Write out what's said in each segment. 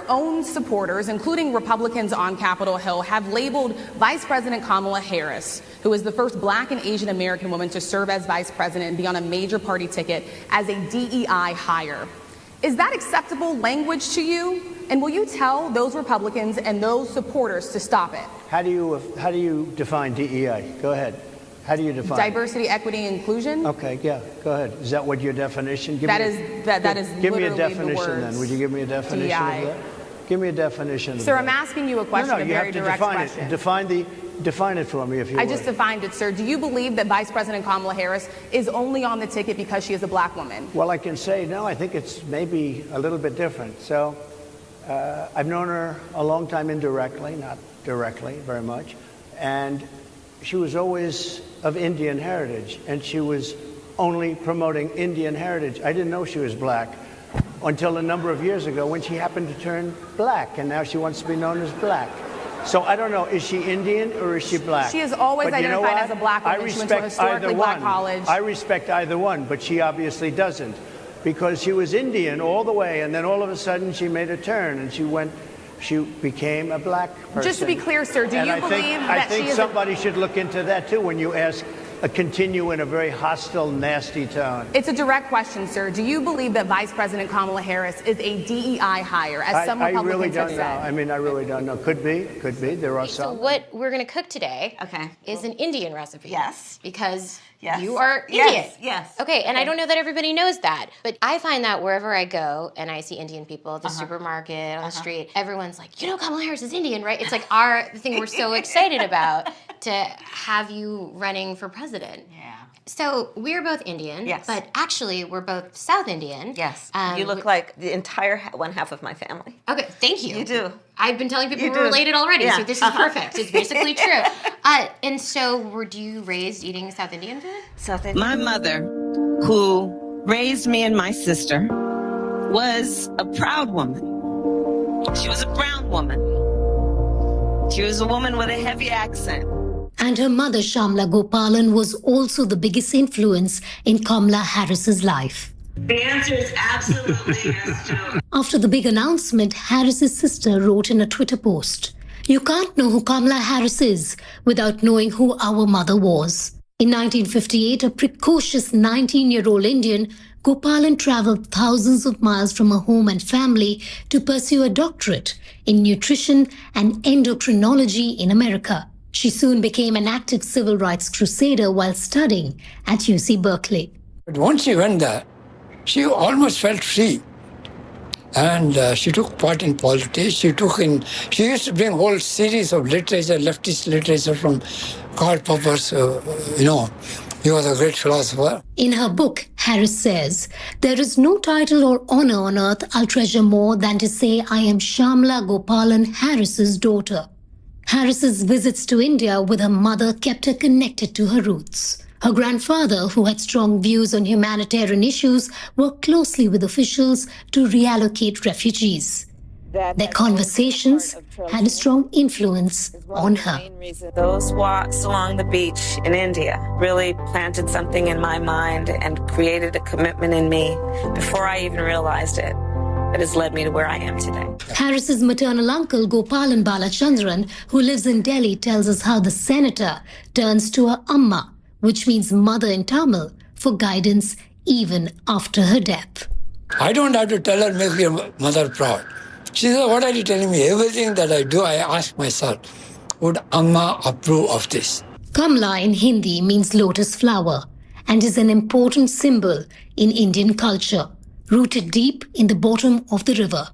own supporters, including Republicans on Capitol Hill, have labeled Vice President Kamala Harris, who is the first Black and Asian American woman to serve as vice president and be on a major party ticket, as a DEI hire. Is that acceptable language to you? And will you tell those Republicans and those supporters to stop it? How do you define DEI? Go ahead. How do you define diversity, equity, inclusion? Okay, yeah, go ahead. Is that what your definition? That is give literally me a definition the words then. Would you give me a definition DEI. of that? Give me a definition. Sir, of I'm that. asking you a question, No, a you very have to direct define question. it. Define it for me, if you would. I just defined it, sir. Do you believe that Vice President Kamala Harris is only on the ticket because she is a Black woman? Well, I can say no. I think it's maybe a little bit different. So, I've known her a long time indirectly, not directly, very much, and she was always of Indian heritage, and she was only promoting Indian heritage. I didn't know she was Black until a number of years ago when she happened to turn Black, and now she wants to be known as Black. So I don't know, is she Indian or is she Black? She is always identified as a Black woman. She went to a historically Black college. I respect either one, but she obviously doesn't, because she was Indian all the way, and then all of a sudden she made a turn, and she became a Black person. Just to be clear, sir, do you believe that she is... I think somebody should look into that, too, when you continue in a very hostile, nasty tone. It's a direct question, sir. Do you believe that Vice President Kamala Harris is a DEI hire, as some Republicans really don't have know. said? I mean, I really don't know. Could be. There are some. So what we're going to cook today is an Indian recipe. Yes. Because yes. you are Indian. Yes. Okay, and I don't know that everybody knows that, but I find that wherever I go and I see Indian people at the supermarket, on the street, everyone's like, you know Kamala Harris is Indian, right? It's like the thing we're so excited about to have you running for president. Yeah. So we're both Indian, yes. but actually we're both South Indian. Yes. You look like the entire one half of my family. Okay, thank you. You do. I've been telling people we're related already, so this is perfect. It's basically true. And so were you raised eating South Indian food? South Indian. My mother, who raised me and my sister, was a proud woman. She was a brown woman. She was a woman with a heavy accent. And her mother, Shamla Gopalan, was also the biggest influence in Kamala Harris's life. The answer is absolutely yes, Joe. After the big announcement, Harris's sister wrote in a Twitter post, "You can't know who Kamala Harris is without knowing who our mother was." In 1958, a precocious 19-year-old Indian, Gopalan traveled thousands of miles from her home and family to pursue a doctorate in nutrition and endocrinology in America. She soon became an active civil rights crusader while studying at UC Berkeley. But once she went there, she almost felt free. And she took part in politics. She used to bring a whole series of literature, leftist literature from Karl Popper's, he was a great philosopher. In her book, Harris says, "There is no title or honor on earth I'll treasure more than to say I am Shamla Gopalan Harris's daughter." Harris's visits to India with her mother kept her connected to her roots. Her grandfather, who had strong views on humanitarian issues, worked closely with officials to reallocate refugees. Their conversations had a strong influence on her. Those walks along the beach in India really planted something in my mind and created a commitment in me before I even realized it. That has led me to where I am today. Harris's maternal uncle, Gopalan Balachandran, who lives in Delhi, tells us how the senator turns to her amma, which means mother in Tamil, for guidance even after her death. I don't have to tell her, make your mother proud. She said, what are you telling me? Everything that I do, I ask myself, would Amma approve of this? Kamala in Hindi means lotus flower and is an important symbol in Indian culture, rooted deep in the bottom of the river.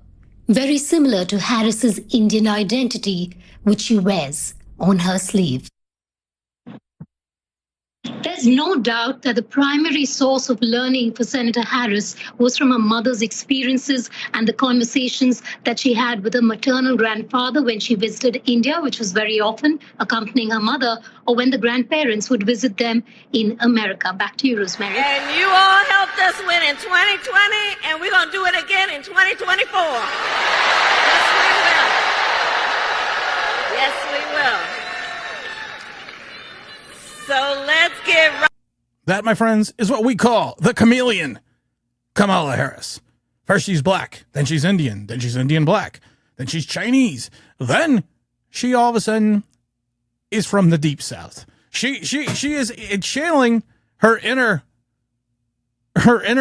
Very similar to Harris's Indian identity, which she wears on her sleeve. There's no doubt that the primary source of learning for Senator Harris was from her mother's experiences and the conversations that she had with her maternal grandfather when she visited India, which was very often accompanying her mother, or when the grandparents would visit them in America. Back to you, Rosemary. And you all helped us win in 2020, and we're going to do it again in 2024. Yes, we will. So let's get right. That, my friends, is what we call the chameleon, Kamala Harris. First she's black, then she's Indian, then she's Indian black. Then she's Chinese. Then she all of a sudden is from the deep south. She is channeling her inner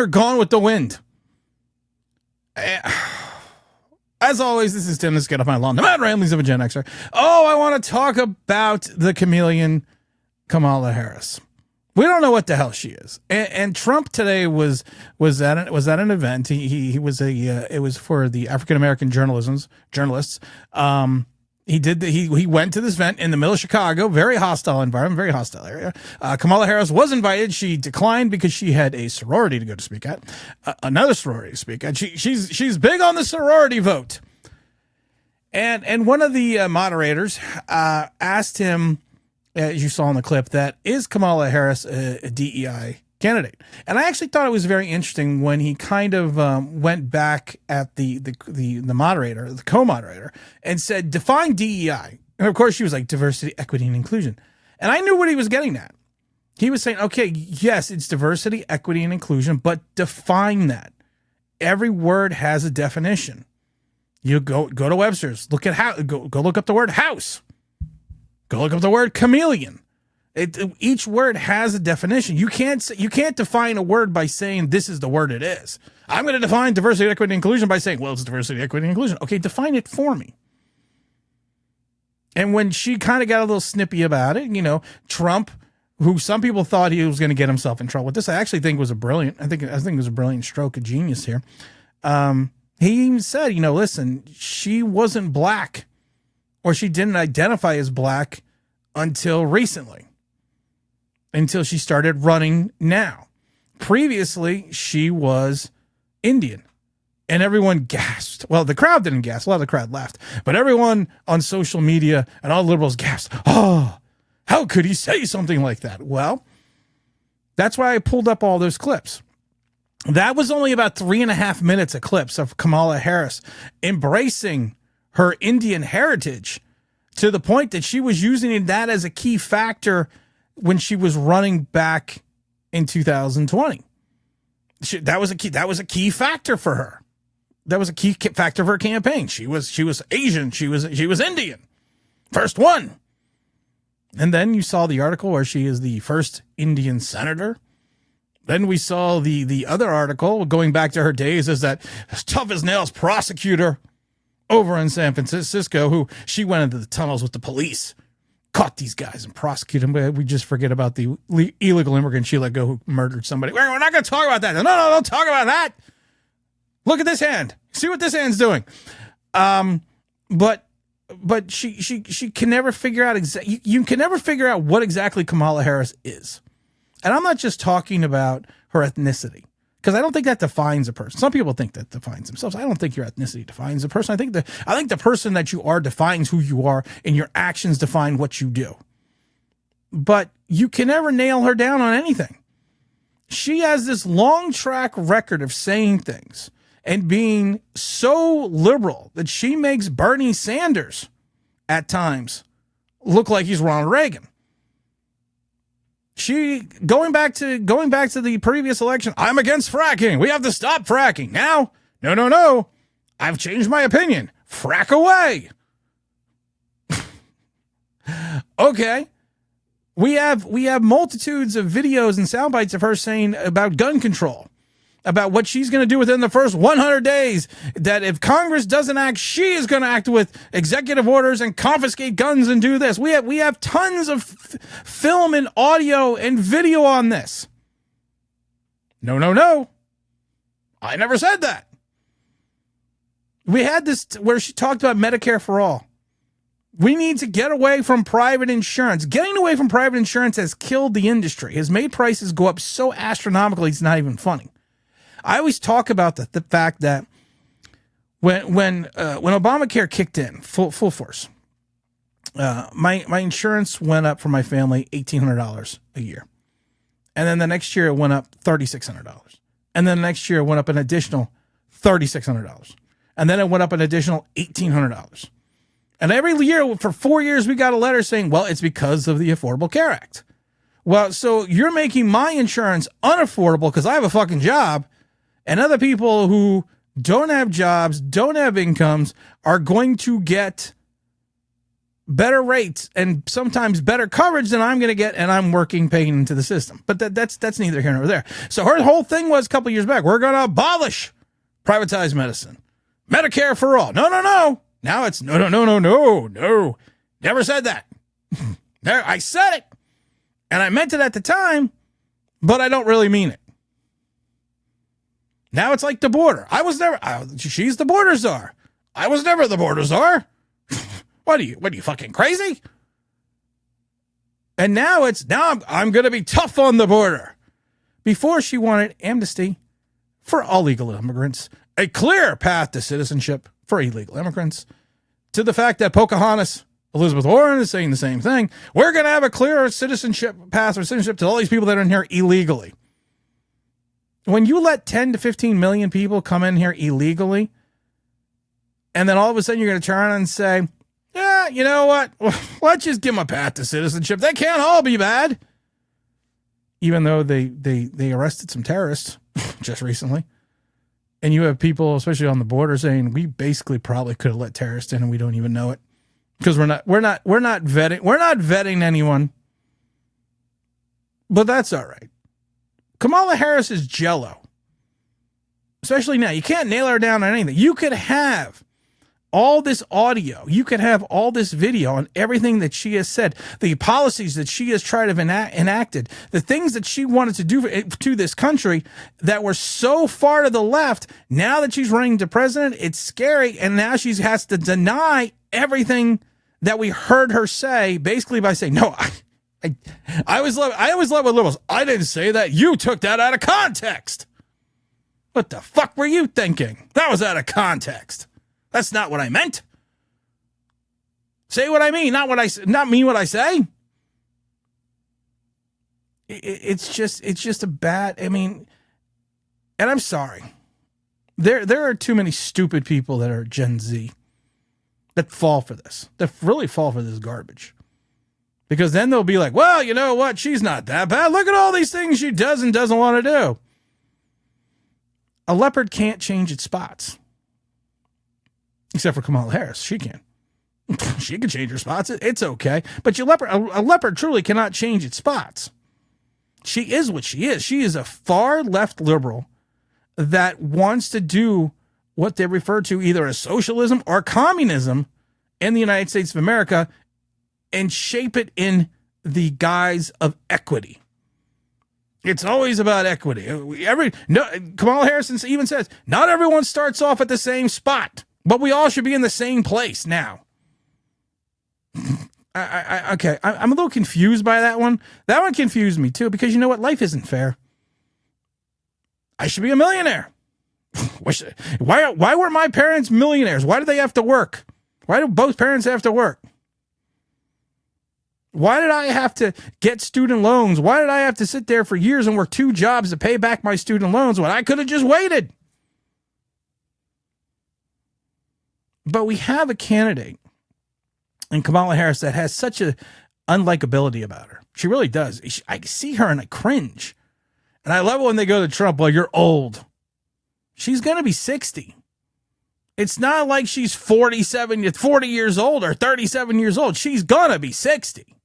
Gone with the Wind. As always, this is Tim. Let's get off my lawn. The mad ramblings of a Gen Xer. Oh, I want to talk about the chameleon Kamala Harris. We don't know what the hell she is. And Trump today was at an event. He was it was for the African American journalists. He went to this event in the middle of Chicago, very hostile environment, very hostile area. Kamala Harris was invited. She declined because she had a sorority to go to speak at, another sorority to speak at. She's big on the sorority vote. And one of the moderators asked him, as you saw in the clip, that is Kamala Harris a DEI candidate? And I actually thought it was very interesting when he kind of went back at the moderator, the co-moderator, and said, define DEI. And of course she was like diversity, equity, and inclusion. And I knew what he was getting at. He was saying, okay, yes, it's diversity, equity, and inclusion, but define that. Every word has a definition. You go to Webster's, look at go look up the word house. Go look up the word chameleon. Each word has a definition. You can't define a word by saying this is the word it is. I'm going to define diversity, equity, and inclusion by saying, well, it's diversity, equity, and inclusion. Okay, define it for me. And when she kind of got a little snippy about it, Trump, who some people thought he was going to get himself in trouble with this, I actually think was a brilliant. I think it was a brilliant stroke of genius here. He even said, listen, she wasn't black, or she didn't identify as black until recently, until she started running now. Previously, she was Indian, and everyone gasped. Well, the crowd didn't gasp. A lot of the crowd laughed, but everyone on social media and all liberals gasped. Oh, how could he say something like that? Well, that's why I pulled up all those clips. That was only about 3.5 minutes of clips of Kamala Harris embracing her Indian heritage to the point that she was using that as a key factor when she was running back in 2020. That was a key factor for her. That was a key factor of her campaign. She was Asian. She was Indian. First one. And then you saw the article where she is the first Indian senator. Then we saw the other article going back to her days as that tough as nails prosecutor over in San Francisco, who she went into the tunnels with the police, caught these guys and prosecuted them. But we just forget about the illegal immigrant she let go who murdered somebody. We're not going to talk about that. No, don't talk about that. Look at this hand. See what this hand's doing. But she can never figure out you can never figure out what exactly Kamala Harris is. And I'm not just talking about her ethnicity, because I don't think that defines a person. Some people think that defines themselves. I don't think your ethnicity defines a person. I think the person that you are defines who you are, and your actions define what you do. But you can never nail her down on anything. She has this long track record of saying things and being so liberal that she makes Bernie Sanders at times look like he's Ronald Reagan. She going back to the previous election, I'm against fracking. We have to stop fracking. Now, no. I've changed my opinion. Frack away. Okay. We have multitudes of videos and sound bites of her saying about gun control, about what she's going to do within the first 100 days, that if Congress doesn't act, she is going to act with executive orders and confiscate guns and do this. We have tons of film and audio and video on this. No. I never said that. We had this where she talked about Medicare for all. We need to get away from private insurance. Getting away from private insurance has killed the industry, has made prices go up so astronomically it's not even funny. I always talk about the fact that when Obamacare kicked in full force, my insurance went up for my family $1,800 a year, and then the next year it went up $3,600, and then the next year it went up an additional $3,600, and then it went up an additional $1,800, and every year for 4 years we got a letter saying, well, it's because of the Affordable Care Act. Well, so you're making my insurance unaffordable because I have a fucking job. And other people who don't have jobs, don't have incomes, are going to get better rates and sometimes better coverage than I'm going to get, and I'm working paying into the system. But that's neither here nor there. So her whole thing was a couple years back, we're going to abolish privatized medicine. Medicare for all. No. Now it's no. Never said that. There, I said it, and I meant it at the time, but I don't really mean it. Now it's like the border. She's the border czar. I was never the border czar. What are you fucking crazy? And now I'm going to be tough on the border. Before, she wanted amnesty for all legal immigrants, a clear path to citizenship for illegal immigrants, to the fact that Pocahontas, Elizabeth Warren, is saying the same thing. We're going to have a clear citizenship path or citizenship to all these people that are in here illegally. When you let 10 to 15 million people come in here illegally, and then all of a sudden you're going to turn and say, yeah, you know what? Let's just give them a path to citizenship. They can't all be bad. Even though they arrested some terrorists just recently. And you have people, especially on the border, saying we basically probably could have let terrorists in and we don't even know it. Because we're not vetting anyone. But that's all right. Kamala Harris is jello. Especially now. You can't nail her down on anything. You could have all this audio, you could have all this video on everything that she has said, the policies that she has tried to enacted, the things that she wanted to do to this country that were so far to the left. Now that she's running to president, it's scary. And now she has to everything that we heard her say, basically by saying, no, I always love with liberals. I didn't say that. You took that out of context. What the fuck were you thinking? That was out of context. That's not what I meant. Say what I mean, not mean what I say. It's just a bad, I mean, and I'm sorry. There are too many stupid people that are Gen Z that fall for this. That really fall for this garbage. Because then they'll be like, well, you know what? She's not that bad. Look at all these things she does and doesn't want to do. A leopard can't change its spots. Except for Kamala Harris. She can. She can change her spots. It's okay. But a leopard truly cannot change its spots. She is what she is. She is a far left liberal that wants to do what they refer to either as socialism or communism in the United States of America and shape it in the guise of equity. It's always about equity. Kamala Harris even says, not everyone starts off at the same spot. But we all should be in the same place now. Okay, I'm a little confused by that one. That one confused me too, because you know what? Life isn't fair. I should be a millionaire. Why were my parents millionaires? Why do they have to work? Why do both parents have to work? Why did I have to get student loans? Why did I have to sit there for years and work 2 jobs to pay back my student loans when I could have just waited? But we have a candidate in Kamala Harris that has such a unlikability about her. She really does. I see her and I cringe. And I love it when they go to Trump, well, you're old. She's going to be 60. It's not like she's 40 years old or 37 years old. She's going to be 60.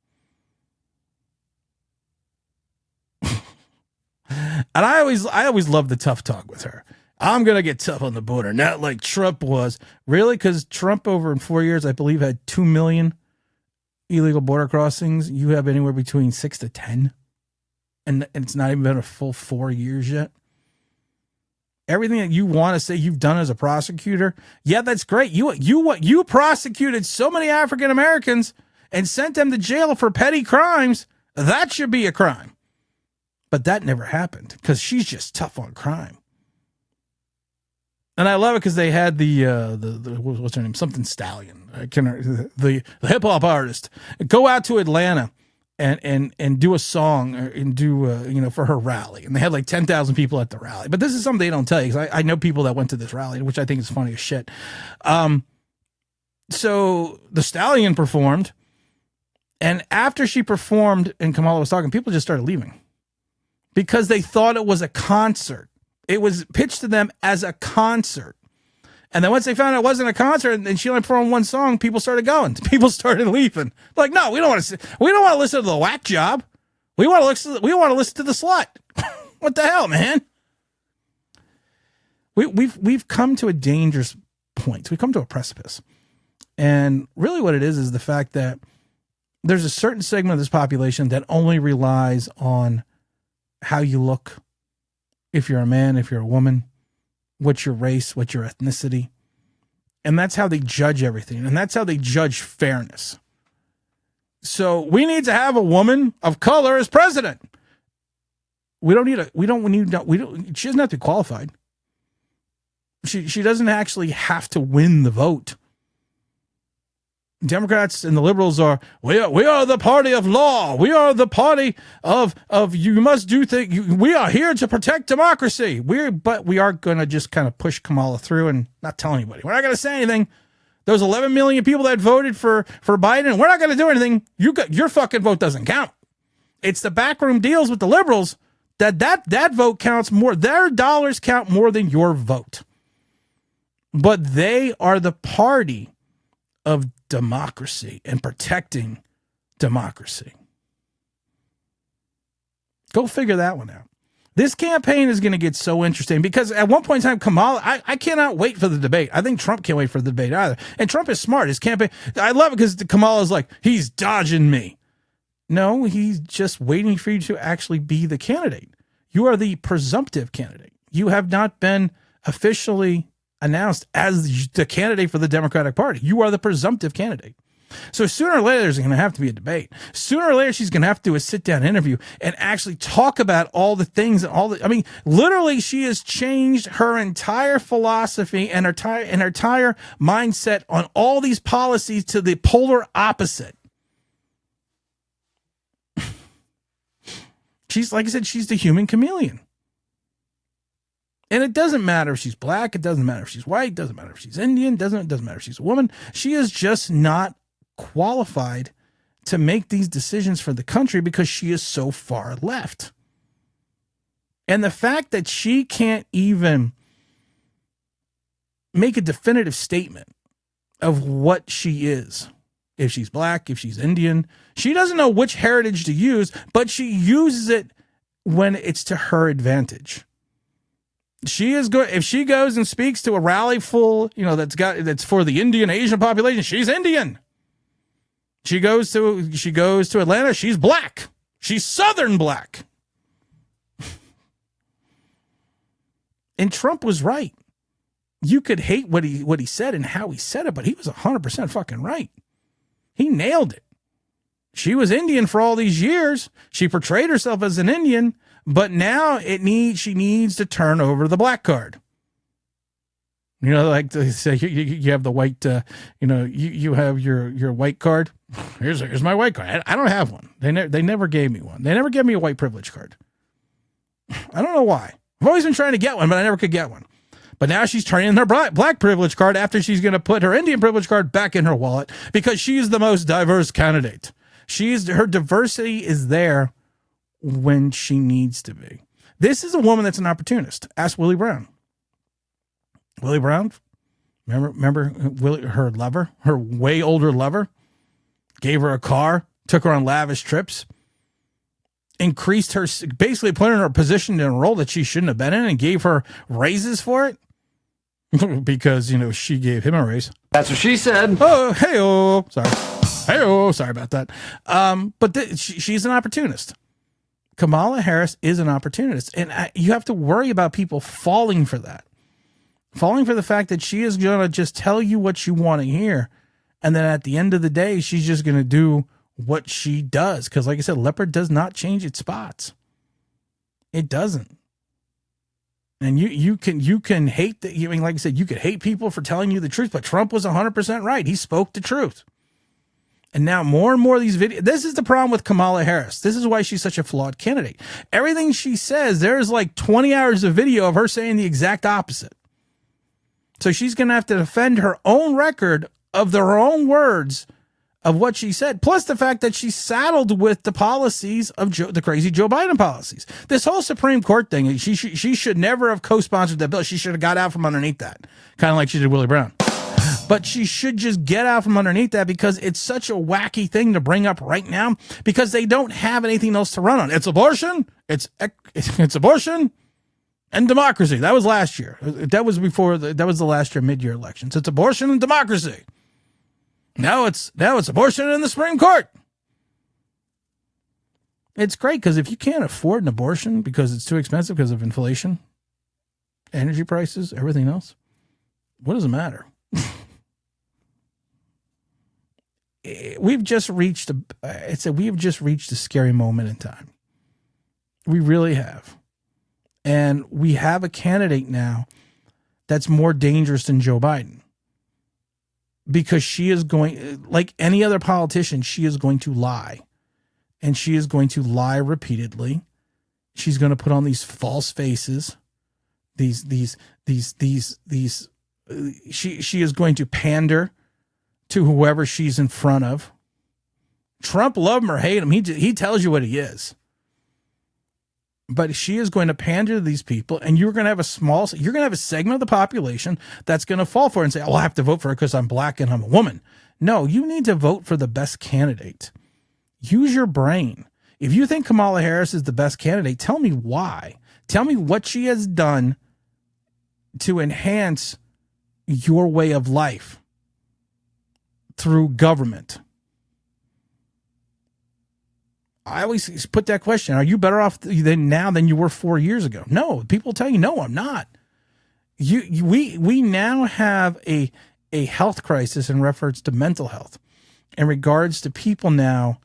And I always love the tough talk with her. I'm going to get tough on the border, not like Trump was. Really? Because Trump over in 4 years, I believe, had 2 million illegal border crossings. You have anywhere between 6 to 10. And it's not even been a full 4 years yet. Everything that you want to say you've done as a prosecutor, yeah, that's great. You prosecuted so many African Americans and sent them to jail for petty crimes. That should be a crime. But that never happened because she's just tough on crime. And I love it because they had the what's her name? Something Stallion. The hip hop artist go out to Atlanta and do a song and do for her rally. And they had like 10,000 people at the rally. But this is something they don't tell you because I know people that went to this rally, which I think is funny as shit. So the Stallion performed, and after she performed and Kamala was talking, people just started leaving because they thought it was a concert. It was pitched to them as a concert. And then once they found out it wasn't a concert and she only performed one song, people started going. People started leaving. Like, no, we don't want to listen to the whack job. We want to listen to the slut. What the hell, man? We've come to a dangerous point. We've come to a precipice. And really what it is the fact that there's a certain segment of this population that only relies on how you look. If you're a man, if you're a woman, what's your race, what's your ethnicity. And that's how they judge everything. And that's how they judge fairness. So we need to have a woman of color as president. She doesn't have to be qualified. She doesn't actually have to win the vote. Democrats and the liberals we are the party of law. We are the party of you must do things. We are here to protect democracy. But we are going to just kind of push Kamala through and not tell anybody. We're not going to say anything. Those 11 million people that voted for Biden, we're not going to do anything. Your fucking vote doesn't count. It's the backroom deals with the liberals that vote counts more. Their dollars count more than your vote. But they are the party of democracy and protecting democracy. Go figure that one out. This campaign is going to get so interesting because at one point in time, Kamala, I cannot wait for the debate. I think Trump can't wait for the debate either. And Trump is smart. His campaign, I love it because Kamala's like, he's dodging me. No, he's just waiting for you to actually be the candidate. You are the presumptive candidate. You have not been officially announced as the candidate for the Democratic Party. You are the presumptive candidate. So sooner or later, there's going to have to be a debate. Sooner or later, she's going to have to do a sit-down interview and actually talk about all the things and literally, she has changed her entire philosophy and her entire mindset on all these policies to the polar opposite. She's, like I said, she's the human chameleon. And it doesn't matter if she's black. It doesn't matter if she's white. It doesn't matter if she's Indian. It doesn't matter if she's a woman. She is just not qualified to make these decisions for the country because she is so far left. And the fact that she can't even make a definitive statement of what she is, if she's black, if she's Indian, she doesn't know which heritage to use, but she uses it when it's to her advantage. She is good. If she goes and speaks to a rally full, that's for the Indian Asian population, she's Indian. She goes to Atlanta, she's black. She's Southern black. And Trump was right. You could hate what he said and how he said it, but he was 100% fucking right. He nailed it. She was Indian for all these years. She portrayed herself as an Indian, but now she needs to turn over the black card. Like they say, you have the white, you have your white card. Here's my white card. I don't have one. They never gave me one. They never gave me a white privilege card. I don't know why. I've always been trying to get one, but I never could get one. But now she's turning in her black privilege card after she's going to put her Indian privilege card back in her wallet because she's the most diverse candidate. Her diversity is there when she needs to be. This is a woman that's an opportunist. Ask Willie Brown. Willie Brown, remember her lover, her way older lover, gave her a car, took her on lavish trips, increased her, basically put her in a position in a role that she shouldn't have been in and gave her raises for it because, she gave him a raise. That's what she said. Oh, hey-oh, sorry. Hey-oh, sorry about that. But she's an opportunist. Kamala Harris is an opportunist. And you have to worry about people falling for that. Falling for the fact that she is going to just tell you what you want to hear. And then at the end of the day, she's just going to do what she does. Because like I said, leopard does not change its spots. It doesn't. And you can hate like I said, you could hate people for telling you the truth, but Trump was 100% right. He spoke the truth. And now more and more of these videos, this is the problem with Kamala Harris. This is why she's such a flawed candidate. Everything she says, there's like 20 hours of video of her saying the exact opposite. So she's going to have to defend her own record of her own words of what she said, plus the fact that she's saddled with the policies of the crazy Joe Biden policies. This whole Supreme Court thing, she should never have co-sponsored that bill. She should have got out from underneath that, kind of like she did Willie Brown. But she should just get out from underneath that because it's such a wacky thing to bring up right now because they don't have anything else to run on. It's abortion, it's abortion, and democracy. That was last year. That was the last year mid-year elections. It's abortion and democracy. Now it's abortion in the Supreme Court. It's great because if you can't afford an abortion because it's too expensive because of inflation, energy prices, everything else, what does it matter? We've just reached a scary moment in time. We really have. And we have a candidate now that's more dangerous than Joe Biden. Because she is going, like any other politician, she is going to lie. And she is going to lie repeatedly. She's going to put on these false faces. She is going to pander to whoever she's in front of. Trump, love him or hate him, he tells you what he is. But she is going to pander to these people, and you're going to have a segment of the population that's going to fall for it and say, oh, I have to vote for her because I'm black and I'm a woman. No, you need to vote for the best candidate. Use your brain. If you think Kamala Harris is the best candidate, tell me why. Tell me what she has done to enhance your way of life through government. I always put that question. Are you better off now than you were 4 years ago? No, people tell you, no, I'm not. We now have a health crisis in reference to mental health in regards to people now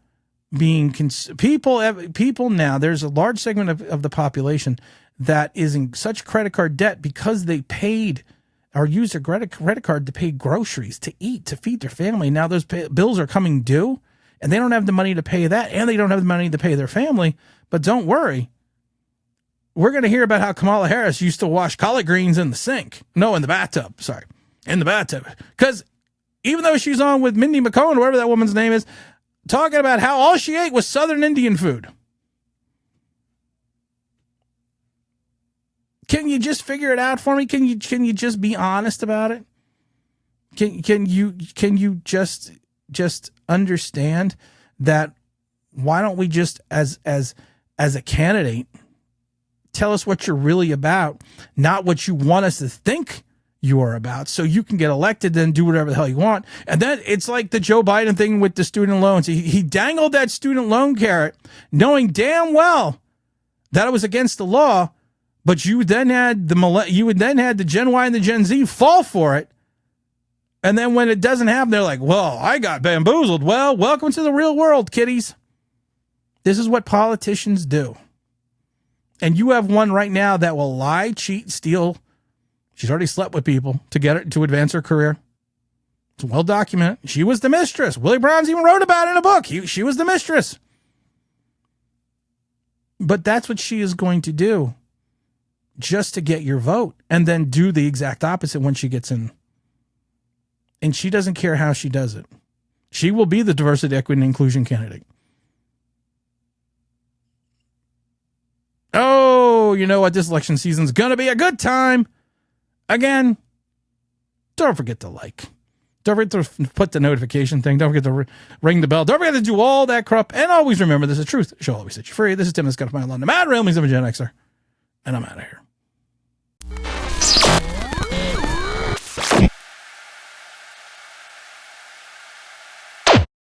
being people now. There's a large segment of the population that is in such credit card debt because they paid or used their credit card to pay groceries, to eat, to feed their family. Now those bills are coming due. And they don't have the money to pay that, and they don't have the money to pay their family. But don't worry. We're going to hear about how Kamala Harris used to wash collard greens in the sink. No, in the bathtub. Sorry. In the bathtub. Because even though she's on with Mindy McCone, whatever that woman's name is, talking about how all she ate was Southern Indian food. Can you just figure it out for me? Can you just be honest about it? Can you just understand that? Why don't we just as a candidate tell us what you're really about, not what you want us to think you are about, so you can get elected, then do whatever the hell you want. And then it's like the Joe Biden thing with the student loans. He dangled that student loan carrot, knowing damn well that it was against the law, but you then had the Gen Y and the Gen Z fall for it. And then when it doesn't happen, they're like, well, I got bamboozled. Well, welcome to the real world, kiddies. This is what politicians do. And you have one right now that will lie, cheat, steal. She's already slept with people to get her to advance her career. It's well documented. She was the mistress. Willie Brown's even wrote about it in a book. She was the mistress. But that's what she is going to do just to get your vote, and then do the exact opposite when she gets in. And she doesn't care how she does it. She will be the diversity, equity, and inclusion candidate. Oh, you know what? This election season's going to be a good time. Again, don't forget to like. Don't forget to put the notification thing. Don't forget to ring the bell. Don't forget to do all that crap. And always remember, this is truth. She'll always set you free. This is Tim. This got my law. No matter, I'm a Gen Xer. And I'm out of here.